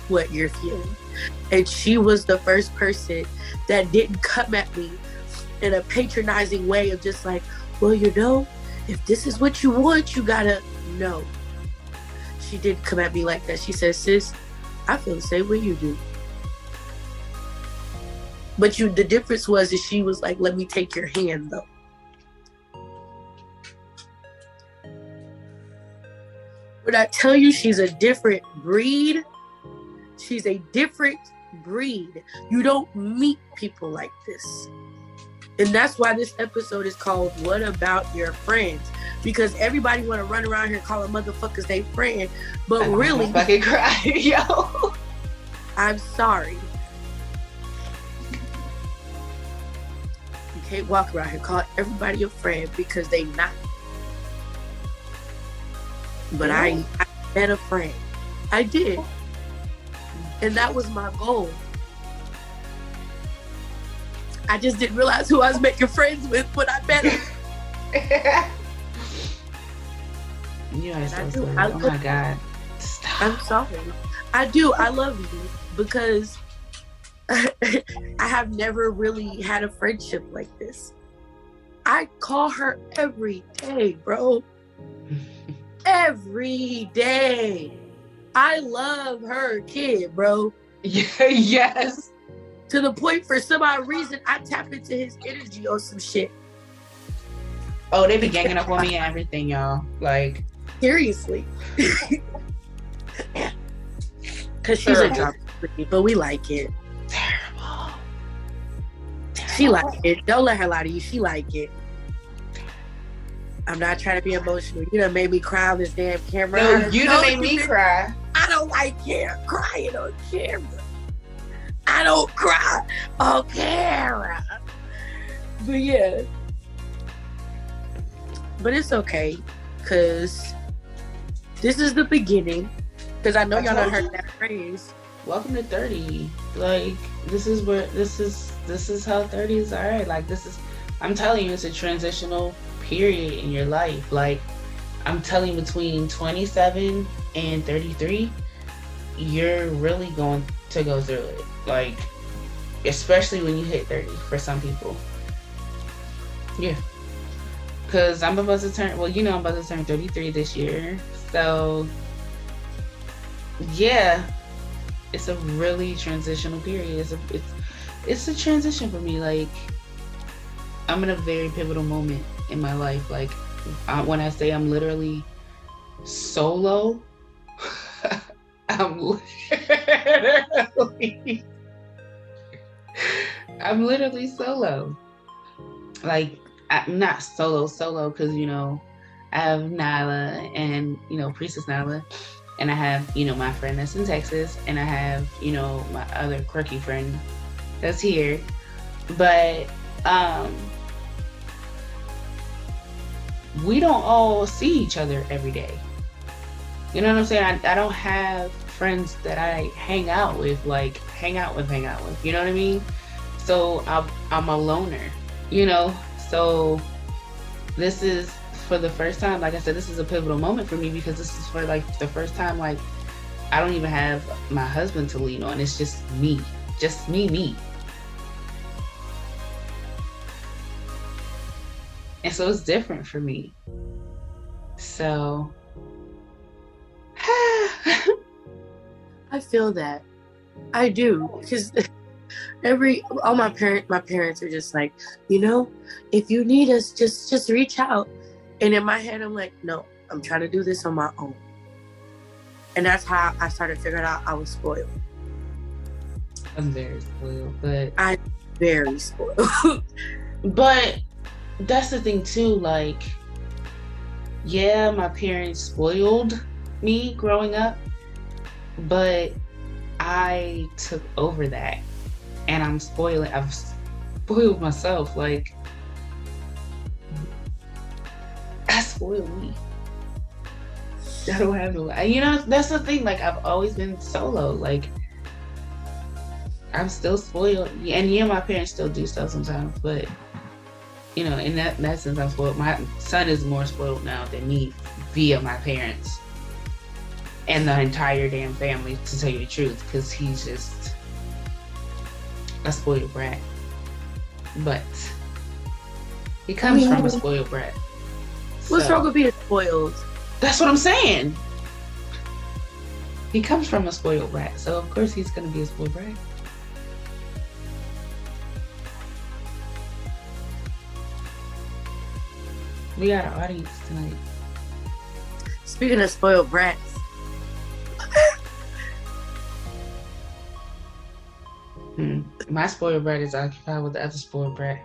[SPEAKER 2] what you're feeling. And she was the first person that didn't come at me in a patronizing way of just like, well, you know, if this is what you want, you gotta know. She didn't come at me like that. She said, sis, I feel the same way you do. But the difference was that she was like, let me take your hand though. When I tell you she's a different breed, she's a different breed. You don't meet people like this. And that's why this episode is called What About Your Friends? Because everybody want to run around here calling motherfuckers they friend, but really,
[SPEAKER 1] fucking cry, yo.
[SPEAKER 2] I'm sorry. You can't walk around here calling everybody your friend because they not. But I met a friend. I did. And that was my goal. I just didn't realize who I was making friends with when I met her.
[SPEAKER 1] You are so sweet. Oh my God. Stop.
[SPEAKER 2] I'm sorry. I do. I love you because I have never really had a friendship like this. I call her every day, bro. Every day. I love her kid, bro.
[SPEAKER 1] Yes.
[SPEAKER 2] To the point, for some odd reason, I tap into his energy or some shit.
[SPEAKER 1] Oh, they be ganging up on me and everything, y'all. Like,
[SPEAKER 2] seriously. Because she's a drama queen, but we like it.
[SPEAKER 1] Terrible.
[SPEAKER 2] She like it. Don't let her lie to you. She like it. I'm not trying to be emotional. You done made me cry on this damn camera.
[SPEAKER 1] No, you done made me cry.
[SPEAKER 2] I don't like crying on camera. I don't cry on camera. But yeah. But it's okay. Because this is the beginning. Because I know y'all done heard that phrase.
[SPEAKER 1] Welcome to 30. Like, this is how 30s are. Like, I'm telling you, it's a transitional period in your life. Like, I'm telling you, between 27 and 33, you're really going to go through it. Like, especially when you hit 30 for some people. Yeah. Because I'm about to turn 33 this year. So, yeah. It's a really transitional period. It's a transition for me. Like, I'm in a very pivotal moment in my life. Like, when I say I'm literally solo, I'm literally solo. Like, I'm not solo because, you know, I have Nyla and, you know, Priestess Nyla. And I have, you know, my friend that's in Texas. And I have, you know, my other quirky friend that's here. But we don't all see each other every day. You know what I'm saying? I don't have friends that I hang out with. You know what I mean? So I'm a loner, you know? So this is, for the first time, like I said, this is a pivotal moment for me because this is for like the first time, like, I don't even have my husband to lean on. It's just me. And so it's different for me. So
[SPEAKER 2] I feel that. I do. Because all my parents are just like, you know, if you need us, just reach out. And in my head, I'm like, no, I'm trying to do this on my own. And that's how I started figuring out I was spoiled.
[SPEAKER 1] I'm very spoiled, but
[SPEAKER 2] I'm very spoiled.
[SPEAKER 1] But that's the thing too, like, yeah, my parents spoiled me growing up, but I took over that and I've spoiled myself. Like, I spoiled me. I don't have no, you know, that's the thing. Like, I've always been solo. Like, I'm still spoiled. And yeah, my parents still do stuff sometimes, but, you know, in that sense, I'm spoiled. My son is more spoiled now than me via my parents and the entire damn family, to tell you the truth, because he's just a spoiled brat. But he comes from a spoiled brat.
[SPEAKER 2] What's wrong with being spoiled?
[SPEAKER 1] That's what I'm saying. He comes from a spoiled brat, so of course he's gonna be a spoiled brat. We got an audience tonight.
[SPEAKER 2] Speaking of spoiled brats.
[SPEAKER 1] My spoiled brat is occupied with the other spoiled brat.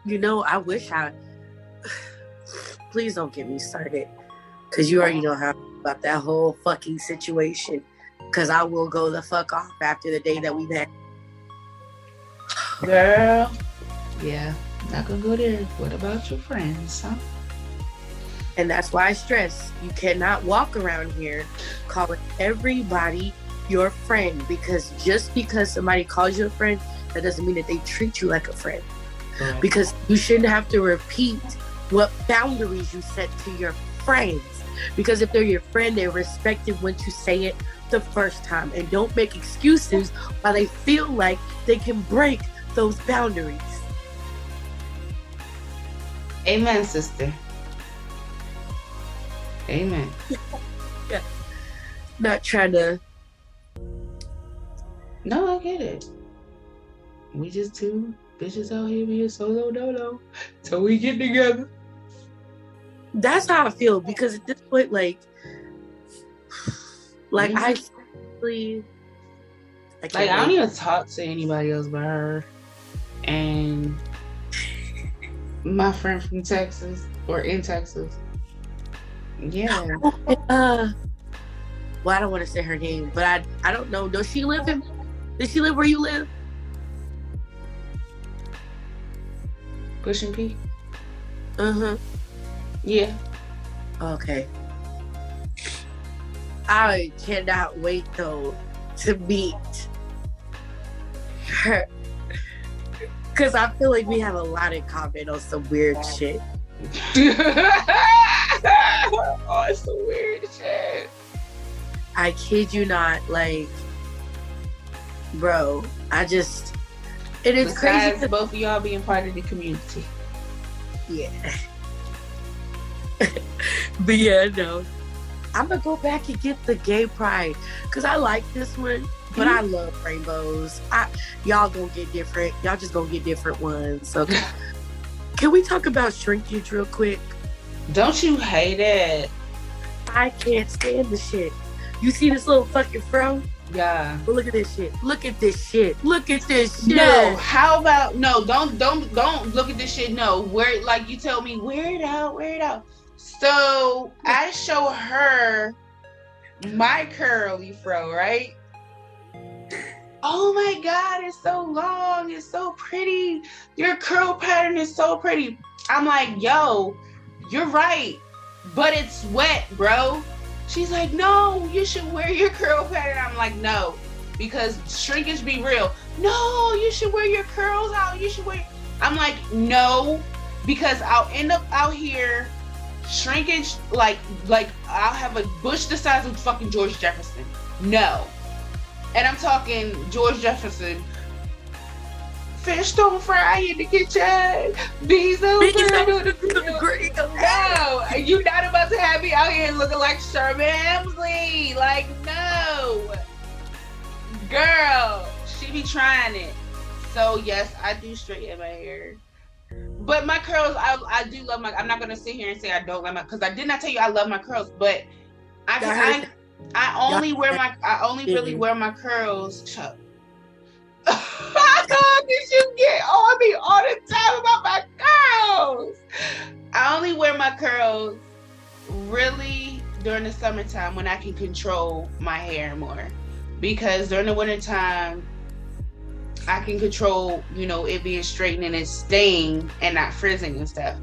[SPEAKER 2] You know, please don't get me started. Because you already know how about that whole fucking situation. Because I will go the fuck off after the day that we met.
[SPEAKER 1] Girl. Yeah, not gonna go there. What about your friends, huh?
[SPEAKER 2] And that's why I stress, you cannot walk around here calling everybody your friend. Because just because somebody calls you a friend, that doesn't mean that they treat you like a friend.
[SPEAKER 1] Right.
[SPEAKER 2] Because you shouldn't have to repeat what boundaries you set to your friends. Because if they're your friend, they're respected once you say it the first time. And don't make excuses while they feel like they can break those boundaries.
[SPEAKER 1] Amen, sister. Amen.
[SPEAKER 2] Yeah. Not trying to...
[SPEAKER 1] No, I get it. We just two bitches out here being solo dolo till we get together.
[SPEAKER 2] That's how I feel, because at this point, like, Like
[SPEAKER 1] Mm-hmm.
[SPEAKER 2] I
[SPEAKER 1] Like
[SPEAKER 2] can't
[SPEAKER 1] I don't
[SPEAKER 2] wait.
[SPEAKER 1] even talk to anybody else but her and my friend from Texas or in Texas. Yeah.
[SPEAKER 2] Well, I don't want to say her name, but I don't know. Does she live where you live?
[SPEAKER 1] Pushing P.
[SPEAKER 2] Uh-huh.
[SPEAKER 1] Yeah.
[SPEAKER 2] Okay. I cannot wait though to meet her. Cause I feel like we have a lot in common on some weird shit.
[SPEAKER 1] Oh, it's so weird shit.
[SPEAKER 2] I kid you not, like, bro, it is
[SPEAKER 1] Besides
[SPEAKER 2] crazy.
[SPEAKER 1] both of y'all being part of the community.
[SPEAKER 2] Yeah. But yeah, no. I'm gonna go back and get the gay pride. Cause I like this one, but I love rainbows. Y'all gonna get different. Y'all just gonna get different ones. So can we talk about shrinkage real quick?
[SPEAKER 1] Don't you hate it?
[SPEAKER 2] I can't stand the shit. You see this little fucking fro?
[SPEAKER 1] Yeah.
[SPEAKER 2] But look at this shit. Look at this shit. Look at this shit.
[SPEAKER 1] No, how about no, don't look at this shit. No, where like you tell me, wear it out. So I show her my curly fro, right? Oh my god, it's so long, it's so pretty. Your curl pattern is so pretty. I'm like, yo, you're right, but it's wet, bro. She's like, no, you should wear your curl pattern. I'm like, no, because shrinkage be real. No, you should wear your curls out. You should wear. I'm like, no, because I'll end up out here shrinkage like I'll have a bush the size of fucking George Jefferson. No. And I'm talking George Jefferson. Fish don't fry in the kitchen. Bees don't burn on the grill. No, you not about to have me out here looking like Sherman Hemsley. Like, no. Girl, she be trying it. So, yes, I do straighten my hair. But my curls, I do love my, I'm not going to sit here and say I don't like my, because I did not tell you I love my curls, but I only really wear my curls. Shut up. How did you get on me all the time about my curls? I only wear my curls really during the summertime when I can control my hair more. Because during the wintertime, I can control, it being straightened and it staying and not frizzing and stuff.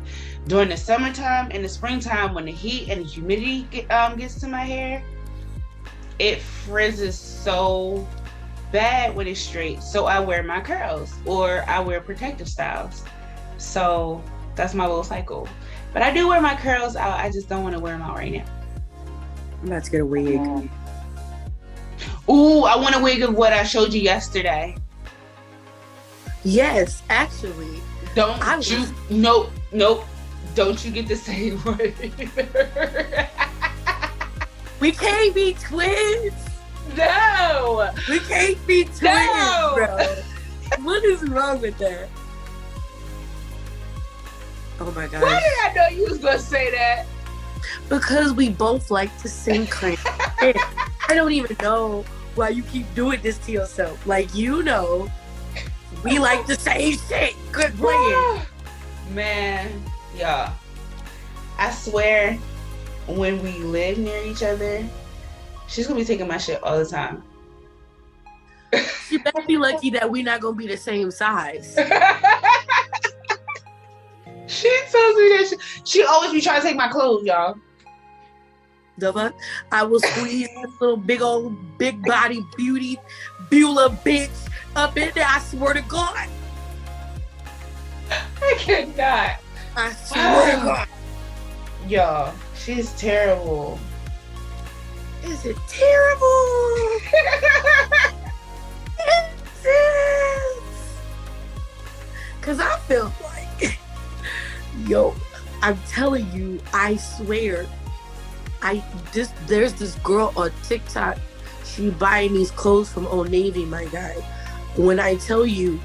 [SPEAKER 1] During the summertime and the springtime, when the heat and the humidity gets to my hair, it frizzes so bad when it's straight. So I wear my curls or I wear protective styles. So that's my little cycle. But I do wear my curls out. I just don't want to wear them out right now.
[SPEAKER 2] I'm about to get a wig.
[SPEAKER 1] Ooh, I want a wig of what I showed you yesterday.
[SPEAKER 2] Yes, actually.
[SPEAKER 1] Nope. Don't you get the same one either.
[SPEAKER 2] We can't be twins.
[SPEAKER 1] No.
[SPEAKER 2] We can't be twins, bro. What is wrong with that? Oh my god.
[SPEAKER 1] Why did I know you was gonna say that?
[SPEAKER 2] Because we both like the same kind of shit. I don't even know why you keep doing this to yourself. Like, we like the same shit. Good playing.
[SPEAKER 1] Man, y'all. I swear, when we live near each other, she's gonna be taking my shit all the time.
[SPEAKER 2] You better be lucky that we're not gonna be the same size.
[SPEAKER 1] She tells me that she always be trying to take my clothes, y'all.
[SPEAKER 2] The fuck? I will squeeze this little big old big body beauty Beulah bitch up in there. I swear to God.
[SPEAKER 1] I cannot.
[SPEAKER 2] I swear to God.
[SPEAKER 1] Y'all, she's terrible.
[SPEAKER 2] Is it terrible? It is. Cause I feel like, yo, I'm telling you, I swear, there's this girl on TikTok. She buying these clothes from Old Navy, my guy. When I tell you,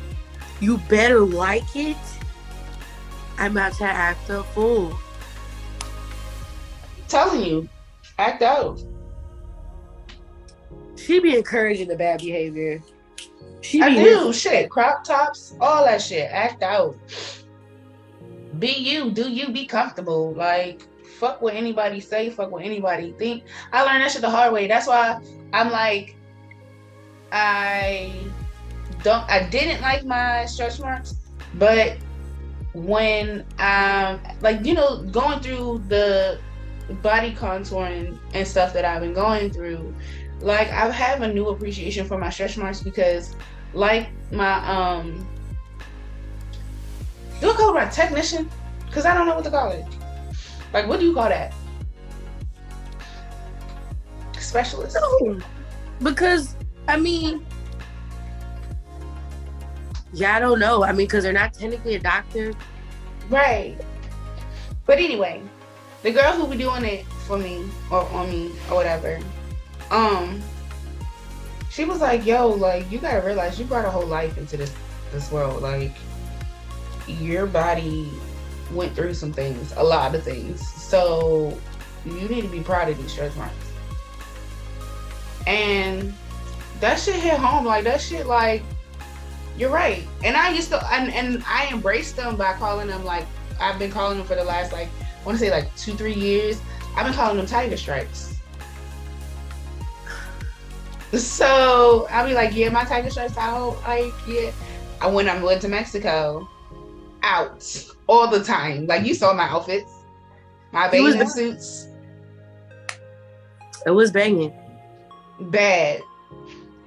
[SPEAKER 2] you better like it, I'm about to act a fool.
[SPEAKER 1] I'm telling you, act out.
[SPEAKER 2] She be encouraging the bad behavior. She
[SPEAKER 1] I
[SPEAKER 2] be
[SPEAKER 1] do. Shit. Crop tops. All that shit. Act out. Be you. Do you. Be comfortable. Like, fuck what anybody say. Fuck what anybody think. I learned that shit the hard way. That's why I'm like, I didn't like my stretch marks, but when like, you know, going through the body contouring and stuff that I've been going through, like, I have a new appreciation for my stretch marks because, like, my do I call it my technician? Because I don't know what to call it. Like, what do you call that? Specialist?
[SPEAKER 2] No, because I mean, yeah, I don't know. I mean, because they're not technically a doctor,
[SPEAKER 1] right? But anyway, the girl who be doing it for me or on me or whatever, she was like, yo, like, you gotta realize you brought a whole life into this world. Like, your body went through some things, a lot of things. So you need to be proud of these stretch marks. And that shit hit home. Like, that shit, like, you're right. And I used to, and I embraced them by calling them, like, I've been calling them for the last, like, I want to say like 2-3 years. I've been calling them tiger stripes. So I'll be like, yeah, my tiger stripes out. Like, yeah. When I went to Mexico, out all the time. Like, you saw my outfits, my bathing suits.
[SPEAKER 2] It was banging.
[SPEAKER 1] Bad.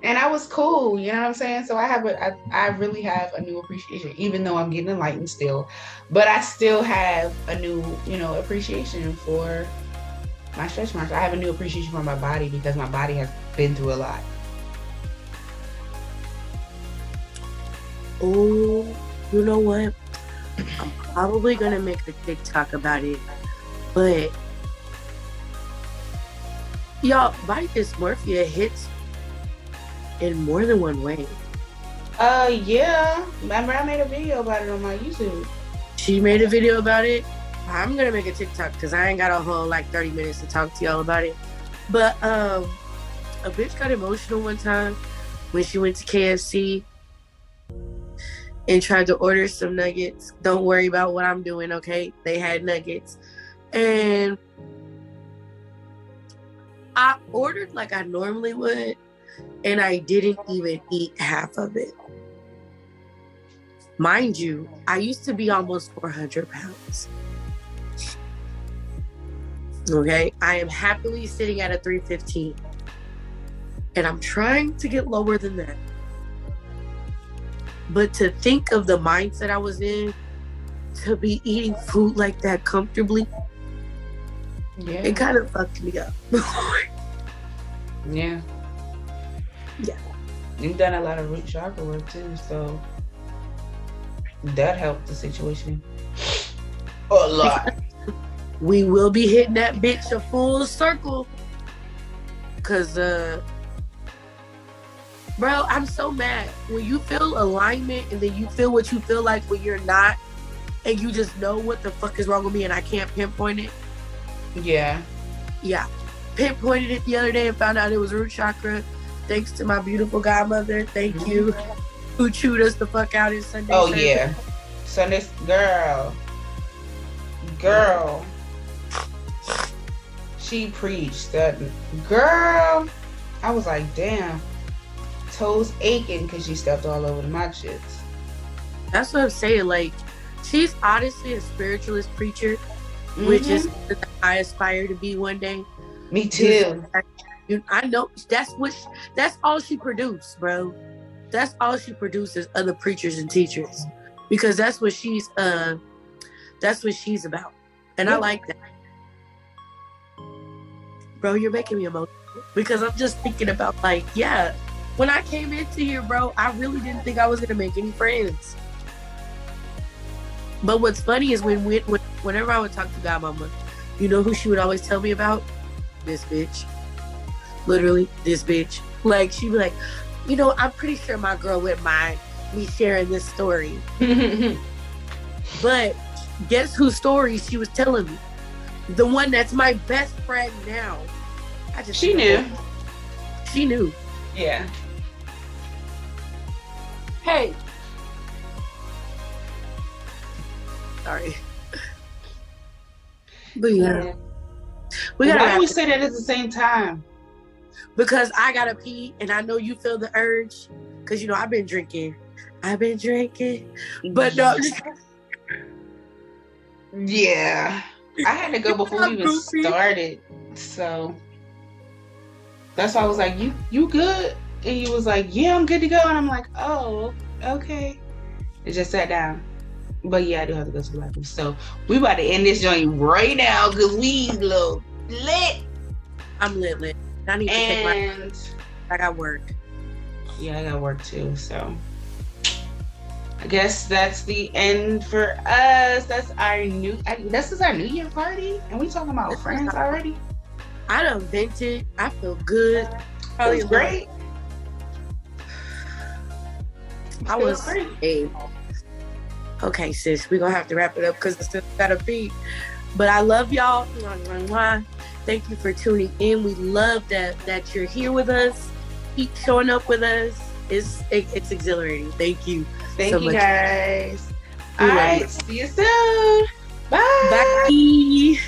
[SPEAKER 1] And I was cool, you know what I'm saying? So I really have a new appreciation, even though I'm getting enlightened still. But I still have a new, you know, appreciation for my stretch marks. I have a new appreciation for my body because my body has been through a lot.
[SPEAKER 2] Oh, you know what? I'm probably gonna make a TikTok about it, but y'all, body dysmorphia hits in more than one way.
[SPEAKER 1] Yeah. Remember, I made a video about it on my YouTube.
[SPEAKER 2] She made a video about it. I'm gonna make a TikTok because I ain't got a whole like 30 minutes to talk to y'all about it. But a bitch got emotional one time when she went to KFC and tried to order some nuggets. Don't worry about what I'm doing, okay? They had nuggets. And I ordered like I normally would, and I didn't even eat half of it. Mind you, I used to be almost 400 pounds. Okay? I am happily sitting at a 315. And I'm trying to get lower than that. But to think of the mindset I was in, to be eating food like that comfortably,
[SPEAKER 1] yeah,
[SPEAKER 2] it kind of fucked me up.
[SPEAKER 1] Yeah.
[SPEAKER 2] Yeah.
[SPEAKER 1] You've done a lot of root chakra work too, so that helped the situation a lot.
[SPEAKER 2] We will be hitting that bitch a full circle. Cause bro, I'm so mad. When you feel alignment and then you feel what you feel like when you're not, and you just know what the fuck is wrong with me and I can't pinpoint it.
[SPEAKER 1] Yeah.
[SPEAKER 2] Yeah. Pinpointed it the other day and found out it was root chakra. Thanks to my beautiful godmother. Thank you. Who chewed us the fuck out in Sunday.
[SPEAKER 1] Oh, service. Yeah. Sunday, girl. She preached that. Girl. I was like, damn. Toes aching because she stepped all over my shits.
[SPEAKER 2] That's what I'm saying. Like, she's honestly a spiritualist preacher, which is what I aspire to be one day.
[SPEAKER 1] Me too.
[SPEAKER 2] I know that's all she produced, bro. That's all she produces, other preachers and teachers, because that's what she's about, and I like that. Bro, you're making me emotional because I'm just thinking about, like, yeah, when I came into here, bro, I really didn't think I was gonna make any friends. But what's funny is whenever I would talk to Godmama, you know who she would always tell me about? This bitch. Literally, this bitch. Like, she'd be like, you know, I'm pretty sure my girl wouldn't mind me sharing this story. But guess whose story she was telling me? The one that's my best friend now.
[SPEAKER 1] She knew.
[SPEAKER 2] She knew.
[SPEAKER 1] Yeah.
[SPEAKER 2] Hey. Sorry. But yeah. We gotta
[SPEAKER 1] Why do
[SPEAKER 2] wrap
[SPEAKER 1] we
[SPEAKER 2] it
[SPEAKER 1] say that at the same time?
[SPEAKER 2] because I gotta pee and I know you feel the urge. Cause you know I've been drinking. But no,
[SPEAKER 1] Yeah. I had to go before we
[SPEAKER 2] I'm
[SPEAKER 1] even
[SPEAKER 2] goofy.
[SPEAKER 1] started. So that's why I was like, you good? And he was like, yeah, I'm good to go. And I'm like, oh, okay. It just sat down. But yeah, I do have to go to the bathroom. So we about to end this joint right now because we look lit.
[SPEAKER 2] I'm lit. I need to take my. I got work.
[SPEAKER 1] Yeah, I got work too. So I guess that's the end for us. This is our New Year party, and we talking about friends already.
[SPEAKER 2] I done vented. I feel good.
[SPEAKER 1] It was great.
[SPEAKER 2] I was great. Okay, sis, we're gonna have to wrap it up because I still gotta pee. But I love y'all. Thank you for tuning in. We love that you're here with us. Keep showing up with us. It's exhilarating. Thank you.
[SPEAKER 1] Thank you, guys. All right. See you soon. Bye.
[SPEAKER 2] Bye.